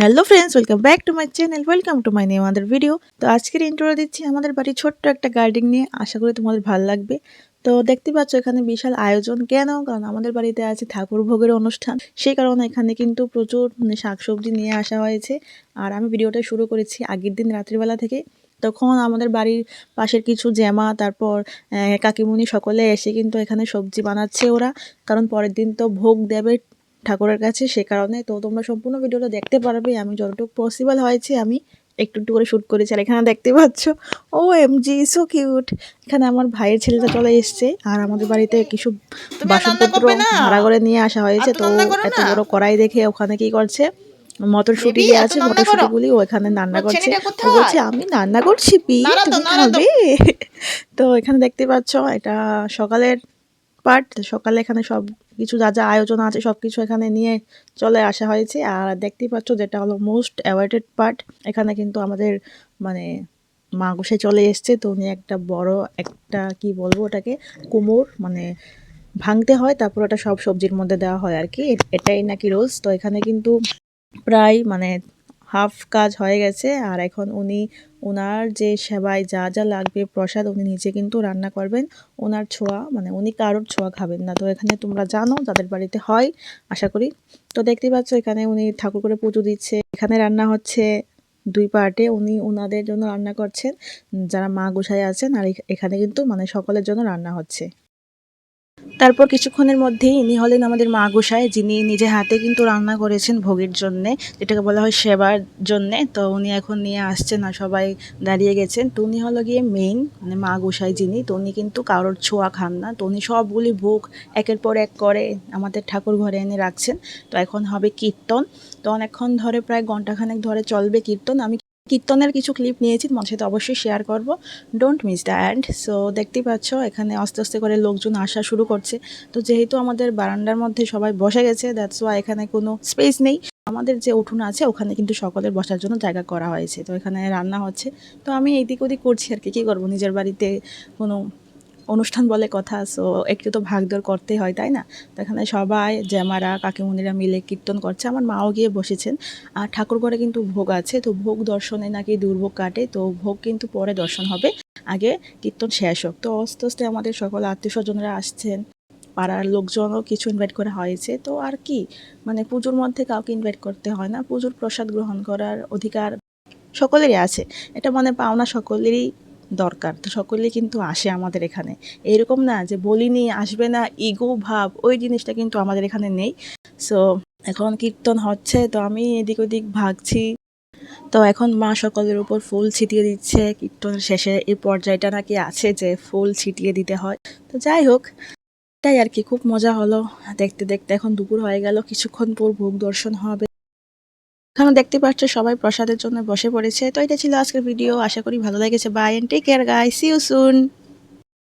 Hello friends, welcome back to my channel, welcome to my new other video. তো আজকের intro দিচ্ছি আমাদের বাড়ির ছোট্ট একটা গার্ডেন নিয়ে। আশা করি তোমাদের ভালো লাগবে। তো দেখতে পাচ্ছ এখানে বিশাল আয়োজন। কেন? কারণ আমাদের বাড়িতে আছে ঠাকুর ভোগের অনুষ্ঠান, সেই কারণে এখানে কিন্তু প্রচুর শাকসবজি নিয়ে আসা হয়েছে। আর আমি ভিডিওটা শুরু করেছি আগের দিন রাত্রিবেলা থেকে। তখন আমাদের বাড়ির পাশের কিছু জ্যামা, তারপর কাকিমুনি সকলে এসে কিন্তু এখানে সবজি বানাচ্ছে ওরা, কারণ পরের দিন তো ভোগ দেবে ঠাকুরের কাছে, সে কারণে। তো তোমরা সম্পূর্ণ ভিডিওটা দেখতে পারবে। আমি যতটুকু পসিবল হয়েছে আমি একটু একটু করে শ্যুট করেছি। আর এখানে দেখতে পাচ্ছ, ও এম জি সো কিউট। এখানে আমার ভাইয়ের ছেলেটা চলে এসছে, আর আমাদের বাড়িতে কিছু বাসনপত্র ভাড়া করে নিয়ে আসা হয়েছে। তো এত বড় কড়াই দেখে ওখানে কি করছে, মটরশুঁটি যে আছে মটরশুঁটিগুলি ও এখানে রান্না করছে। ও বলছে আমি রান্না করছি, পি তুমি খাবে। তো এখানে দেখতে পাচ্ছ এটা সকালের পার্ট। সকালে এখানে সব কিছু যা যা আয়োজন আছে সব কিছু এখানে নিয়ে চলে আসা হয়েছে। আর দেখতেই পাচ্ছ যেটা হলো মোস্ট অ্যাওয়ার্ডেড পার্ট, এখানে কিন্তু আমাদের মানে মা গোসাই চলে এসছে। তো উনি একটা বড় একটা কি বলবো ওটাকে, কুমোর মানে ভাঙতে হয়, তারপর ওটা সব সবজির মধ্যে দেওয়া হয় আর কি, এটাই নাকি রোজ। তো এখানে কিন্তু প্রায় মানে হাফ কাজ হয়ে গেছে। আর এখন উনি ওনার যে সেবায় যা যা লাগবে প্রসাদ উনি নিজে কিন্তু রান্না করবেন। ওনার ছোঁয়া মানে উনি কারোর ছোঁয়া খাবেন না। তো এখানে তোমরা জানো যাদের বাড়িতে হয় আশা করি। তো দেখতেই পাচ্ছ এখানে উনি ঠাকুর করে পুজো দিচ্ছে। এখানে রান্না হচ্ছে দুই পার্টে, উনি ওনাদের জন্য রান্না করছেন যারা মা গোসাই আছেন, আর এখানে কিন্তু মানে সকলের জন্য রান্না হচ্ছে। তারপর কিছুক্ষণের মধ্যেই ইনি হলেন আমাদের মা গোসাই, যিনি নিজে হাতে কিন্তু রান্না করেছেন ভোগের জন্যে, যেটাকে বলা হয় সেবার জন্যে। তো উনি এখন নিয়ে আসছেন আর সবাই দাঁড়িয়ে গেছেন। তো উনি হলো গিয়ে মেইন মানে মা গোসাই যিনি, তো উনি কিন্তু কারোর ছোঁয়া খান না। তো উনি সবগুলি ভোগ একের পর এক করে আমাদের ঠাকুর ঘরে এনে রাখছেন। তো এখন হবে কীর্তন। তো অনেকক্ষণ ধরে প্রায় ঘন্টাখানেক ধরে চলবে কীর্তন। আমি কীর্তনের কিছু ক্লিপ নিয়েছি, তোমার সাথে অবশ্যই শেয়ার করব, don't miss the end. So দেখতেই পাচ্ছ এখানে আস্তে আস্তে করে লোকজন আসা শুরু করছে। তো যেহেতু আমাদের বারান্দার মধ্যে সবাই বসে গেছে, দ্যাটস ওয়াই এখানে কোনো স্পেস নেই। আমাদের যে উঠোন আছে ওখানে কিন্তু সকলের বসার জন্য জায়গা করা হয়েছে। তো এখানে রান্না হচ্ছে। তো আমি এইদিক ওদিক করছি আর কি, কী করবো, নিজের বাড়িতে কোনো অনুষ্ঠান বলে কথা, সো একটু তো ভাগদৌড় করতেই হয়, তাই না? তো এখানে সবাই জ্যামারা কাকিমুনিরা মিলে কীর্তন করছে, আমার মাও গিয়ে বসেছেন। আর ঠাকুর ঘরে কিন্তু ভোগ আছে, তো ভোগ দর্শনে নাকি দুর্ভোগ কাটে। তো ভোগ কিন্তু পরে দর্শন হবে, আগে কীর্তন শেষ হোক। তো আস্তে আস্তে আমাদের সকল আত্মীয় স্বজনরা আসছেন, পাড়ার লোকজনও কিছু ইনভাইট করা হয়েছে। তো আর কি, মানে পুজোর মধ্যে কাউকে ইনভাইট করতে হয় না, পুজোর প্রসাদ গ্রহণ করার অধিকার সকলেরই আছে। এটা মানে পাওনা সকলেরই দরকার। তো সকলেই কিন্তু আসে আমাদের এখানে, এরকম না যে বলিনি আসবে না, ইগো ভাব ওই জিনিসটা কিন্তু আমাদের এখানে নেই। সো এখন কীর্তন হচ্ছে, তো আমি এদিক ওদিক ভাগছি। তো এখন মা সকলের উপর ফুল ছিটিয়ে দিচ্ছে। কীর্তনের শেষে এই পর্যায়টা নাকি আছে যে ফুল ছিটিয়ে দিতে হয়। তো যাই হোক, তাই আর কি, খুব মজা হলো দেখতে দেখতে। এখন দুপুর হয়ে গেল, কিছুক্ষণ পর ভোগ দর্শন হবে। এখানে দেখতে পাচ্ছ সবাই প্রসাদের জন্য বসে পড়েছে। তো এটা ছিল আজকের ভিডিও, আশা করি ভালো লেগেছে। Bye and take care guys, see you soon.